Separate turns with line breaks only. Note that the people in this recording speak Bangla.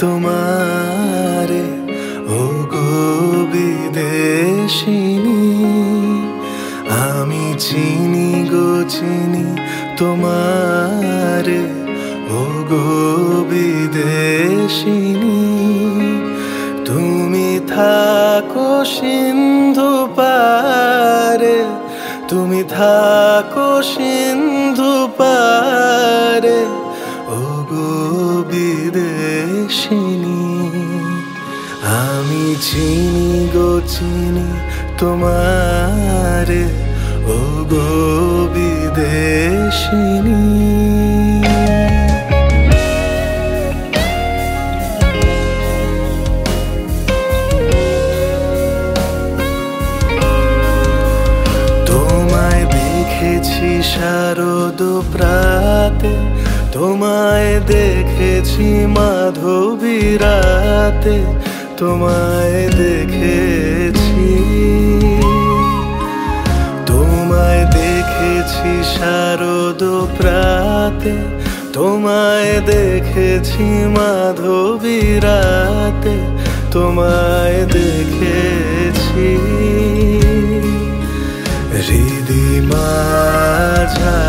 তোমারে ওগো বিদেশিনী। আমি চিনি গো চিনি তোমারে ওগো বিদেশিনী। তুমি থাকো সিন্ধু পারে, তুমি থাকো সিন্ধু পারে ওগো বিদেশিনী। আমি চিনি গো চিনি তোমারে ওগো বিদেশিনী। তোমায় দেখেছি শারদ প্রাতে, তোমায় দেখেছি মাধবী রাতে, তোমায় দেখেছি, তোমায় দেখেছি শারদ প্রাতে, তোমায় দেখেছি মাধবী রাতে, তোমায় দেখেছি হৃদি মাঝা।